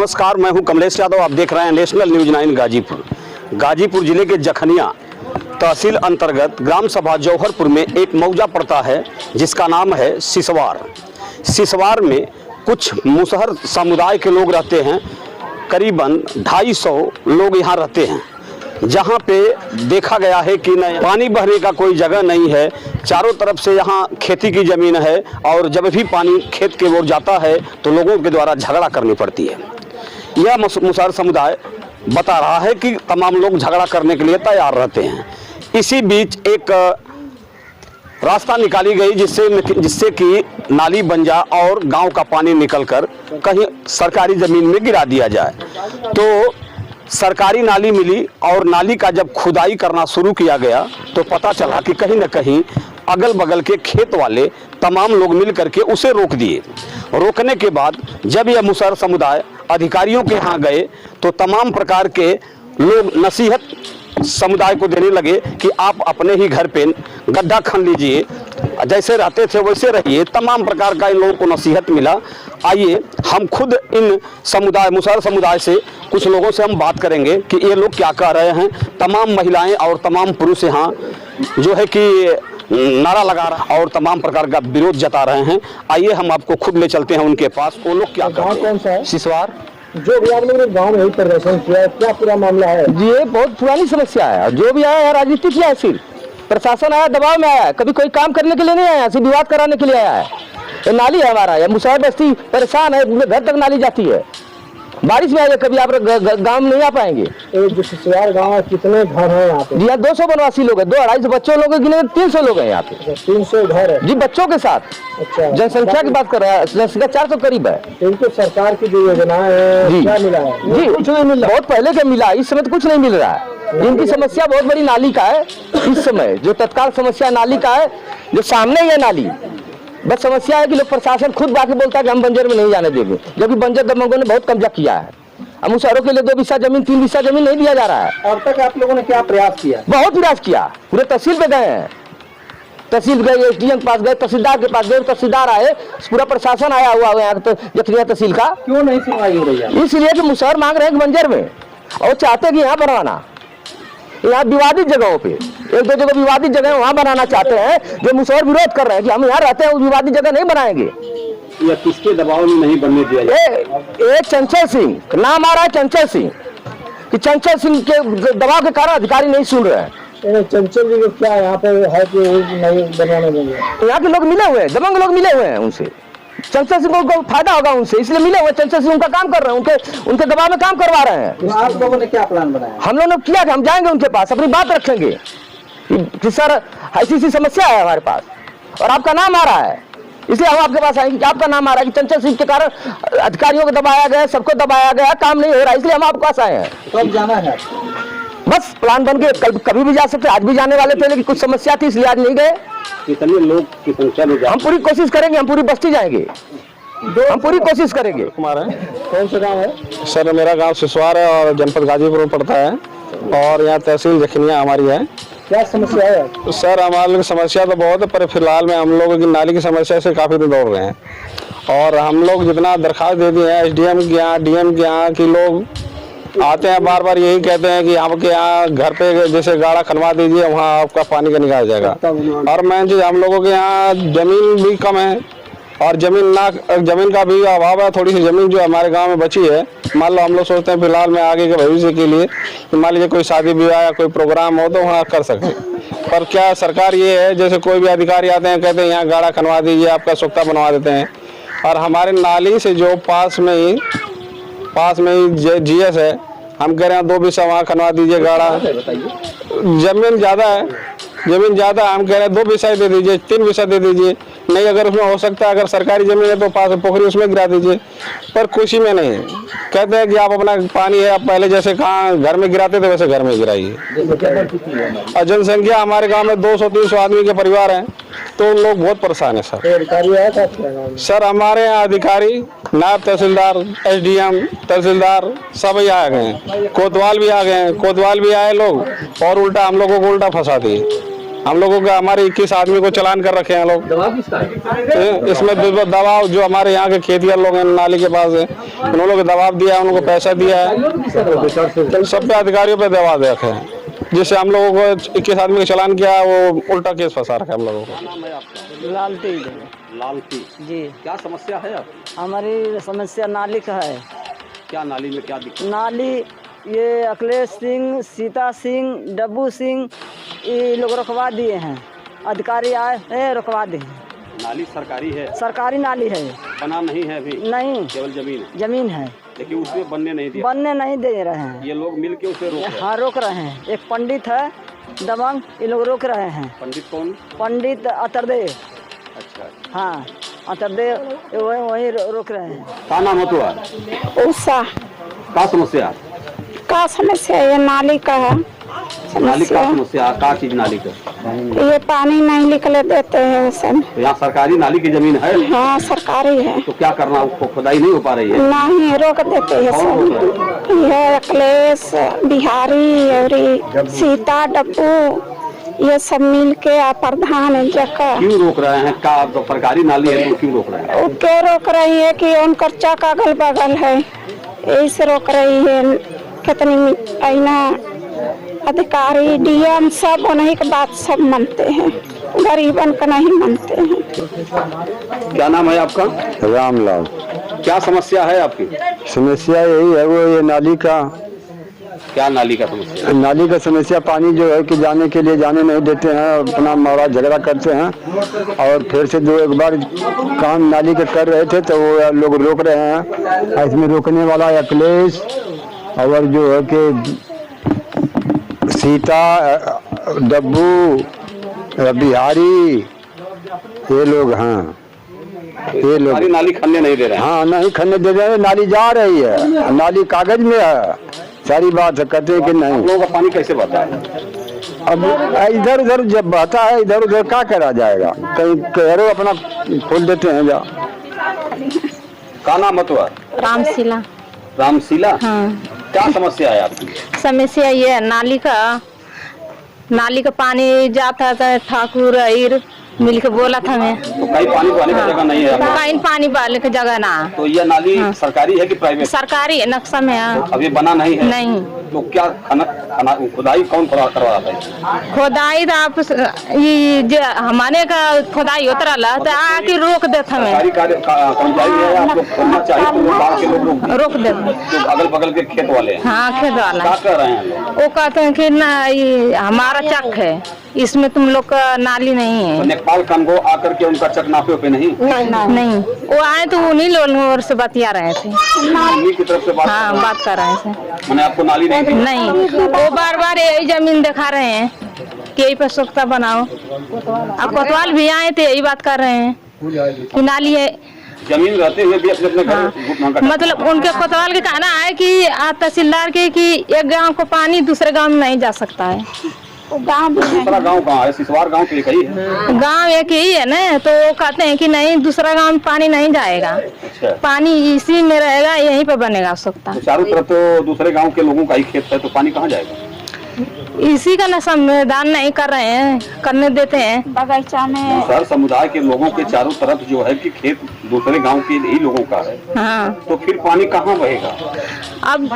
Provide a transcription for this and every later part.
नमस्कार, मैं हूं कमलेश यादव। आप देख रहे हैं नेशनल न्यूज़ 9 गाजीपुर। गाजीपुर जिले के जखनिया तहसील अंतर्गत ग्राम सभा जौहरपुर में एक मौजा पड़ता है जिसका नाम है सिसवार। सिसवार में कुछ मुसहर समुदाय के लोग रहते हैं। करीबन 250 लोग यहाँ रहते हैं, जहाँ पे देखा गया है कि न पानी बहने का कोई जगह नहीं है। चारों तरफ से यहाँ खेती की ज़मीन है और जब भी पानी खेत के ओर जाता है तो लोगों के द्वारा झगड़ा करनी पड़ती है। यह मुसहर समुदाय बता रहा है कि तमाम लोग झगड़ा करने के लिए तैयार रहते हैं। इसी बीच एक रास्ता निकाली गई जिससे कि नाली बन जाए और गांव का पानी निकलकर कहीं सरकारी ज़मीन में गिरा दिया जाए। तो सरकारी नाली मिली और नाली का जब खुदाई करना शुरू किया गया तो पता चला कि कहीं न कहीं अगल बगल के खेत वाले तमाम लोग मिल करके उसे रोक दिए। रोकने के बाद जब यह मुसहर समुदाय अधिकारियों के यहाँ गए तो तमाम प्रकार के लोग नसीहत समुदाय को देने लगे कि आप अपने ही घर पे गड्ढा खन लीजिए, जैसे रहते थे वैसे रहिए। तमाम प्रकार का इन लोगों को नसीहत मिला। आइए हम खुद इन मुसहर समुदाय से कुछ लोगों से हम बात करेंगे कि ये लोग क्या कह रहे हैं। तमाम महिलाएं और तमाम पुरुष यहाँ जो है कि नारा लगा रहा और तमाम प्रकार का विरोध जता रहे हैं। आइए हम आपको खुद ले चलते हैं उनके पास। वो लोग क्या गाँव कौन सा है? सिसवार। जो भी आप लोगों ने गाँव में ही प्रदर्शन किया है, क्या पूरा मामला है? जी ये बहुत पुरानी समस्या है। जो भी आया है राजनीति किया है, सिर्फ प्रशासन आया दबाव में आया है, कभी कोई काम करने के लिए नहीं आया, सिर्फ विवाद कराने के लिए आया है। ये नाली है हमारा, ये मुसहर बस्ती परेशान है, पूरे घर तक नाली जाती है। बारिश में आइए, कभी आप गांव में नहीं आ पाएंगे। जो सिसवार गाँव है, कितने घर हैं यहाँ पे? जी यहाँ 200 वनवासी लोग हैं, 200-250 बच्चों लोग गिने 300 लोग हैं यहाँ पे। 300 घर है जी बच्चों के साथ। अच्छा, जनसंख्या की बात कर रहे हैं, जनसंख्या 400 करीब है। इनको सरकार की जो योजनाएं हैं क्या मिला है? जी कुछ नहीं मिला, बहुत पहले का मिला, इस समय तो कुछ नहीं मिल रहा है। इनकी समस्या बहुत बड़ी नाली का है। इस समय जो तत्काल समस्या नाली का है, जो सामने ही है नाली। बस समस्या है कि लोग प्रशासन खुद बाकी बोलता है कि हम बंजर में नहीं जाने देंगे, जबकि बंजर दबंगों ने बहुत कब्जा किया है। अब मुसहरों के लिए 2 बिस्सा जमीन 3 बिस्सा जमीन नहीं दिया जा रहा है। अब तक आप लोगों ने क्या प्रयास किया? बहुत प्रयास किया, पूरे तहसील पे गए हैं, तहसील गए, SDM के पास गए, तहसीलदार के पास गए, तहसीलदार आए, पूरा प्रशासन आया हुआ है यहाँ जखनिया तहसील का। क्यों नहीं सुनवाई हो रही है? इसलिए कि मुसहर मांग रहे हैं बंजर में और चाहते कि यहाँ बनवाना, यहाँ विवादित जगहों पे 1-2 जगह विवादित जगह वहाँ बनाना चाहते हैं। जो मुसहर विरोध कर रहे हैं कि हम यहाँ रहते हैं, उस विवादित जगह नहीं बनाएंगे। या किसके दबाव में नहीं बनने दिया जाए? चंचल सिंह नाम आ रहा है, चंचल सिंह, कि चंचल सिंह के दबाव के कारण अधिकारी नहीं सुन रहे हैं। चंचल जी को क्या यहाँ पे है कि नहीं बनवाने देंगे? यहाँ के लोग मिले हुए हैं, दबंग लोग मिले हुए हैं उनसे। चंचल सिंह को फायदा होगा उनसे, इसलिए मिले हुए। चंचल सिंह उनका काम कर रहे हैं, उनके दबाव में काम करवा रहे हैं। तो आप लोगों ने क्या प्लान बनाया? हम लोगों ने किया कि हम जाएंगे उनके पास, अपनी बात रखेंगे कि सर ऐसी समस्या है हमारे पास और आपका नाम आ रहा है, इसलिए हम आपके पास आएंगे कि आपका नाम आ रहा है कि चंचल सिंह के कारण अधिकारियों को दबाया गया, सबको दबाया गया, काम नहीं हो रहा, इसलिए हम आपके पास आए हैं। कब जाना है? बस प्लान बन के कभी भी जा सकते, आज भी जाने वाले थे लेकिन कुछ समस्या थी इसलिए आज नहीं गए। कितने लोग की संख्या में? हम पूरी कोशिश करेंगे, हम पूरी बस्ती जाएंगे, हम पूरी कोशिश करेंगे। कुमार है। कौन सा गाँव है? सर मेरा गांव सिसवार है और जनपद गाजीपुर में पड़ता है और यहाँ तहसील जखनिया हमारी है। क्या समस्या है? सर हमारे लोग समस्या तो बहुत है, पर फिलहाल में हम लोगों की नाली की समस्या से काफ़ी दिन दौड़ रहे हैं और हम लोग जितना दरखास्त दे दिए हैं SDM के यहाँ, DM के यहाँ की लोग आते हैं, बार बार यही कहते हैं कि आपके यहाँ घर पे जैसे गाड़ा खनवा दीजिए, वहाँ आपका पानी का निकाल जाएगा। और मैं जी हम लोगों के यहाँ ज़मीन भी कम है और ज़मीन का भी अभाव है। थोड़ी सी ज़मीन जो हमारे गांव में बची है, मान लो हम लोग सोचते हैं फिलहाल में आगे के भविष्य के लिए कि मान लीजिए कोई शादी विवाह या कोई प्रोग्राम हो तो वहाँ कर सकते। पर क्या सरकार ये है, जैसे कोई भी अधिकारी आते हैं कहते हैं यहाँ गाड़ा खनवा दीजिए, आपका सुख्ता बनवा देते हैं। और हमारे नाली से जो पास में ही GS है, हम कह रहे हैं 2 बिस्सा वहाँ खनवा दीजिए गाड़ा। ज़मीन ज़्यादा है, हम कह रहे हैं 2 बिस्सा दे दीजिए, 3 बिस्सा दे दीजिए। नहीं अगर उसमें हो सकता है, अगर सरकारी ज़मीन है तो पास पोखरी उसमें गिरा दीजिए, पर खुशी में नहीं। कहते हैं कि आप अपना पानी है, आप पहले जैसे कहाँ घर में गिराते थे वैसे घर में गिराइए। और जनसंख्या हमारे गांव में 200-300 आदमी के परिवार हैं, तो लोग बहुत परेशान है सर। सर हमारे यहाँ अधिकारी, नायब तहसीलदार, SDM, तहसीलदार सब ही आ गए हैं, कोतवाल भी आ गए हैं, कोतवाल भी आए लोग और उल्टा हम लोगों को उल्टा फंसा दिए। हम लोगों का हमारे 21 आदमी को चालान कर रखे हैं लोग। दबाव किसका है? इसमें दबाव जो हमारे यहाँ के खेतिहर लोग हैं नाली के पास है, उन लोगों को दबाव दिया है, उन लोगों को पैसा दिया है, सब पे अधिकारियों पे दबाव दे रखे हैं, जिससे हम लोगों को 21 आदमी को चालान किया, वो उल्टा केस फंसा रखा है हम लोगों को। लालती लालती जी। क्या समस्या है आप? हमारी समस्या नाली का है। क्या नाली में क्या दिक्कत? नाली ये अखिलेश सिंह, सीता सिंह, डब्बू सिंह ये लोग रुकवा दिए हैं। अधिकारी आए हैं रुकवा दिए हैं। नाली सरकारी है? सरकारी नाली है। बना नहीं है अभी? नहीं, केवल जमीन है। जमीन है लेकिन उसमें बनने नहीं दिया। बनने नहीं दे रहे हैं। ये लोग मिल के उसे रोक रहे हैं। हाँ रोक रहे हैं। एक पंडित है दबंग, ये लोग रोक रहे हैं। पंडित कौन? पंडित अतरदेव। अच्छा, हाँ अतरदेव वही रोक रहे हैं। क्या नाम है तुम्हारा? उषा। क्या समस्या? का समस्या ये नाली का है। नाली का समस्या? क्या चीज नाली का? ये पानी नहीं निकले देते हैं सब। तो यहाँ सरकारी नाली की जमीन है? हाँ सरकारी है। तो क्या करना, उसको खुदाई नहीं हो पा रही है? नहीं रोक देते हैं कौन रोक रहा सब। ये अखिलेश, बिहारी और सीता, डब्बू ये सब मिल के प्रधान जगह। क्यों रोक रहे हैं? क्या तो सरकारी नाली है तो क्यों रोक रहे हैं? वो क्यों रोक रही है कि उनका चक अगल बगल है, यही से रोक रही है। कितनी आईना अधिकारी डीएम सब उन्हीं की बात सब मानते हैं, गरीबन का नहीं मानते हैं। क्या नाम है आपका? रामलाल। क्या समस्या है आपकी? समस्या यही है वो ये नाली का। क्या नाली का समस्या? नाली का समस्या पानी जो है कि जाने के लिए जाने नहीं देते हैं, अपना मारा झगड़ा करते हैं और फिर से दो एक बार काम नाली के कर रहे थे तो वो लोग रोक रहे हैं। इसमें रोकने वाला अखिलेश और जो है कि सीता, डब्बू, बिहारी ये लोग हैं। ये लोग सारी नाली खनने नहीं दे रहे हैं। हाँ नहीं खनने दे रहे हैं। नाली जा रही है, नाली कागज में है, सारी बात है, कहते हैं कि नहीं। लोगों का पानी कैसे बहता है? अब इधर उधर जब बहता है, इधर उधर क्या करा जाएगा, कहीं करो अपना खोल देते हैं जा। क्या नाम है तुम्हारा? रामशिला। रामशिला। हाँ। क्या समस्या है आपकी? समस्या ये है नाली का पानी जाता था, ठाकुर अहिर मिल के बोला था मैं। तो कहीं पानी पाने की जगह नहीं है? कहीं पानी वाले की जगह ना। तो ये नाली सरकारी है कि प्राइवेट? सरकारी है, नक्शा में है। अभी बना नहीं है? नहीं। तो क्या खुदाई कौन करवा रहा है? खुदाई तो आप ये जो हमारे का खुदाई होता रहा तो आके रोक देते हमें। सरकारी कर्मचारी है, आप लोग खोलना चाहिए तो वो बाहर के लोग रोक देते। जो अगल बगल के खेत वाले हैं। हाँ खेत वाला। क्या कर रहे हैं लोग? वो कहते हैं कि ना ये हमारा चक है, इसमें तुम लोग का नाली नहीं है। तो नेपाल कानगो आकर के उनका चक नापे पे नहीं? नहीं वो आए तो उन्हीं लोग से बतिया रहे थे। उन्हीं की तरफ से बात हाँ कर रहे बात कर रहे थे। हैं। मैंने आपको नाली नहीं दी? नहीं वो बार बार यही जमीन दिखा रहे हैं कि यही पर सोख्ता बनाओ। अब कोतवाल भी आए थे यही बात कर रहे हैं कि नाली है। जमीन रहते हुए भी अपने घर घुटना का मतलब उनके कोतवाल के कहना है कि तहसीलदार के कि एक गांव को पानी दूसरे गांव में नहीं जा सकता है। दूसरा गांव कहाँ है? सिसवार गांव तो एक ही है। गांव एक ही है ना, तो वो कहते हैं कि नहीं दूसरा गांव में पानी नहीं जाएगा। अच्छा। पानी इसी में रहेगा, यहीं पे बनेगा सोख्ता। तो चारों तरफ तो दूसरे गांव के लोगों का ही खेत है, तो पानी कहाँ जाएगा? इसी का न संविधान नहीं कर रहे हैं, करने देते हैं। बगीचा में सर समुदाय के लोगों के चारों तरफ जो है कि खेत दूसरे गांव के ही लोगों का है। हाँ तो फिर पानी कहाँ बहेगा? अब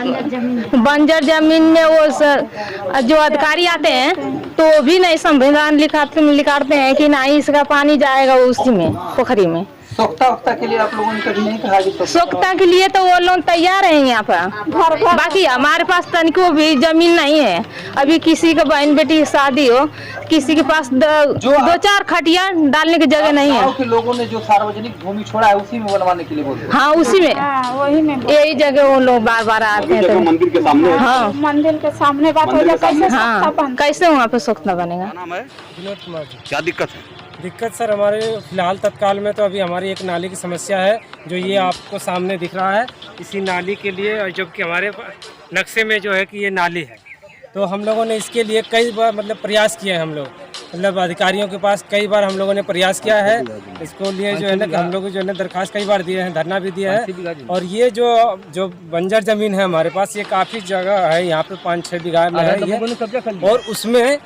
बंजर जमीन में वो जो अधिकारी आते हैं तो वो भी नहीं संविधान लिखाते हैं कि नहीं इसका पानी जाएगा उसी में पोखरी में। सोख्ता के लिए आप लोगों ने कभी नहीं कहा कि सोख्ता के लिए तो वो लोग तैयार हैं यहाँ पर। बाकी हमारे पास तनिको भी जमीन नहीं है। अभी किसी के बहन बेटी की शादी हो, किसी के पास दो चार खटिया डालने की जगह नहीं है। के लोगों ने जो सार्वजनिक भूमि छोड़ा है उसी में बनवाने के लिए बोलते हाँ उसी में, वही में यही जगह वो लोग बार बार आते हैं। जगह मंदिर के सामने है। हाँ मंदिर के सामने बात हो जाए। हाँ कैसे वहाँ पे सोख्ता बनेगा? क्या नाम है? विनोद कुमार जी। क्या दिक्कत है? दिक्कत सर हमारे फिलहाल तत्काल में तो अभी हमारी एक नाली की समस्या है जो ये आपको सामने दिख रहा है। इसी नाली के लिए और जबकि हमारे नक्शे में जो है कि ये नाली है, तो हम लोगों ने इसके लिए कई बार मतलब प्रयास किए हैं। हम लोग मतलब अधिकारियों के पास कई बार हम लोगों ने प्रयास किया है इसको लिए जो है ना कि हम लोग जो है ना दरखास्त कई बार दिए हैं, धरना भी दिया है। और ये जो बंजर ज़मीन है हमारे पास, ये काफ़ी जगह है, यहाँ पे 5-6 बीघा में है ये। और उसमें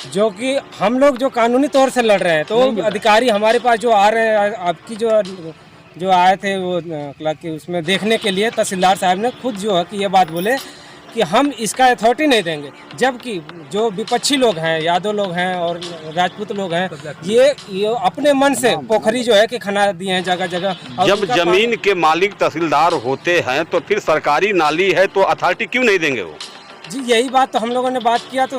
जो कि हम लोग जो कानूनी तौर से लड़ रहे हैं, तो अधिकारी हमारे पास जो आ रहे हैं, आपकी जो आए थे वो क्लर्क के उसमें देखने के लिए, तहसीलदार साहब ने खुद जो है कि ये बात बोले कि हम इसका अथॉरिटी नहीं देंगे, जबकि जो विपक्षी लोग हैं, यादव लोग हैं और राजपूत लोग हैं, ये अपने मन से पोखरी जो है कि खना दिए हैं जगह जगह। जब जमीन के मालिक तहसीलदार होते हैं तो फिर सरकारी नाली है तो अथॉरिटी क्यों नहीं देंगे वो? जी यही बात तो हम लोगों ने बात किया, तो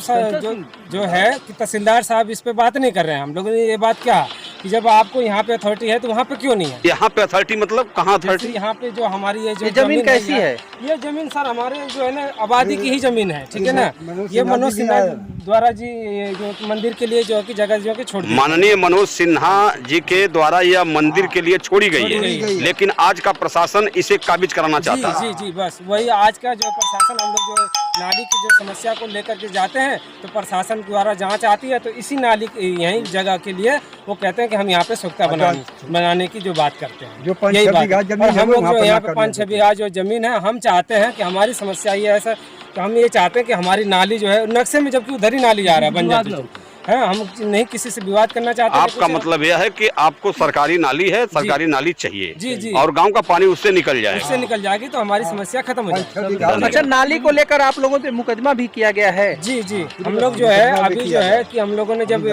जो है कि तहसीलदार साहब इस पे बात नहीं कर रहे हैं। हम लोगों ने ये बात किया कि जब आपको यहाँ पे अथॉरिटी है तो वहाँ पे क्यों नहीं है? यहाँ पे अथॉरिटी मतलब कहाँ अथॉरिटी? यहाँ पे जो हमारी ये जो जमीन कैसी है? ये जमीन सर हमारे जो है ना आबादी की ही जमीन है, ठीक है ना। ये मनोज सिन्हा द्वारा जी ये जो मंदिर के लिए जो है कि जगह जो है छोड़ दी। माननीय मनोज सिन्हा जी के द्वारा यह मंदिर के लिए छोड़ी गई है, लेकिन आज का प्रशासन इसे काबिज कराना चाहता है। जी जी बस वही आज का जो प्रशासन, हम लोग जो नाली की जो समस्या को लेकर के जाते हैं तो प्रशासन द्वारा जांच आती है, तो इसी नाली यही जगह के लिए वो कहते हैं कि हम यहाँ पे सुख्ता बनाने की जो बात करते हैं, जो यही बात। और हम लोग जो यहाँ पे 5-6 बीघा जो जमीन है, हम चाहते हैं कि हमारी समस्या ये है सर, तो हम ये चाहते हैं कि हमारी नाली जो है नक्शे में, जबकि उधर ही नाली जा रहा है बन जाती है, हम नहीं किसी से विवाद करना चाहते। आपका मतलब यह है कि आपको सरकारी नाली है, सरकारी नाली चाहिए जी जी, और गांव का पानी उससे निकल जाए, उससे निकल जाएगी तो हमारी समस्या खत्म हो जाएगी। अच्छा, नाली को लेकर आप लोगों पे मुकदमा भी किया गया है? जी जी, हम लोग जो है अभी जो है कि हम लोगों ने जब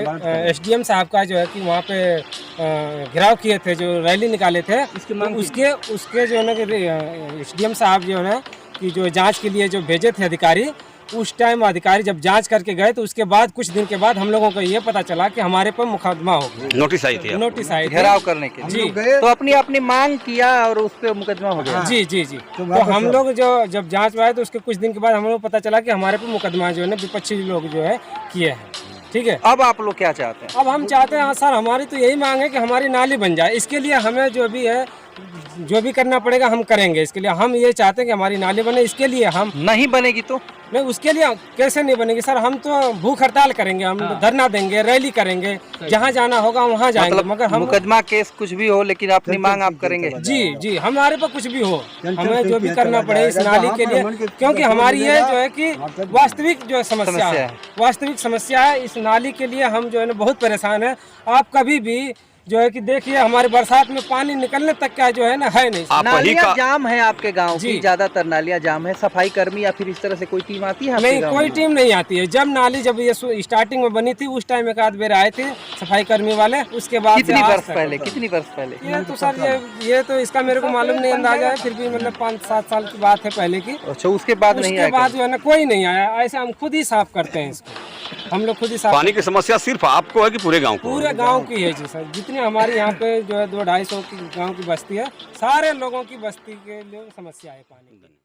एसडीएम साहब का जो है कि वहाँ पे घेराव किए थे, जो रैली निकाले थे, उसके जो है ना एसडीएम साहब जो है ना कि जो जांच के लिए जो भेजे थे अधिकारी, उस टाइम अधिकारी जब जांच करके गए तो उसके बाद कुछ दिन के बाद हम लोगों को ये पता चला कि हमारे पर मुकदमा हो गया, नोटिस आई थी, नोटिस आई थी घेराव करने के। जी, तो अपनी मांग किया और उस पर मुकदमा हो गया। जी जी जी। तो हम लोग जो जब जांच में आए तो उसके कुछ दिन के बाद हम लोग को पता चला कि हमारे पर मुकदमा जो है ना विपक्षी लोग जो है किए हैं, ठीक है। अब आप लोग क्या चाहते हैं? अब हम चाहते हैं सर, हमारी तो यही मांग है कि हमारी नाली बन जाए। इसके लिए हमें जो भी है, जो भी करना पड़ेगा हम करेंगे। इसके लिए हम ये चाहते हैं कि हमारी नाली बने। इसके लिए हम नहीं बनेगी तो नहीं, उसके लिए कैसे नहीं बनेगी सर? हम तो भूख हड़ताल करेंगे, हम धरना देंगे, रैली करेंगे, जहाँ जाना होगा वहाँ जाएंगे। मतलब मगर हम मुकदमा केस कुछ भी हो, लेकिन अपनी मांग आप करेंगे? जी जी, हमारे पर कुछ भी हो, हमें जो भी करना पड़े इस नाली के लिए, क्योंकि हमारी ये जो है कि वास्तविक जो समस्या है, वास्तविक समस्या है। इस नाली के लिए हम जो है ना बहुत परेशान है। आप कभी भी जो है कि देखिए हमारे बरसात में पानी निकलने तक का जो है ना है नहीं। नालियाँ जाम है आपके गांव की, ज्यादातर नालियाँ जाम है। सफाई कर्मी या फिर इस तरह से कोई टीम आती है? नहीं, कोई टीम नहीं आती है। जब नाली जब ये स्टार्टिंग में बनी थी उस टाइम एक आध बेर आए थे सफाई कर्मी वाले, उसके बाद कितनी वर्ष पहले? ये तो सर ये तो इसका मेरे को मालूम नहीं, अंदाजा है, फिर भी मतलब 5-7 साल की बात है पहले की। अच्छा, उसके बाद जो है ना कोई नहीं आया। ऐसे हम खुद ही साफ करते हैं इसको, हम लोग खुद ही साफ। पानी की समस्या सिर्फ आपको है कि पूरे गांव को? पूरे गांव की है जी सर। जितनी हमारे यहाँ पे जो है 200-250 की गांव की बस्ती है, सारे लोगों की बस्ती के लिए समस्या है पानी की।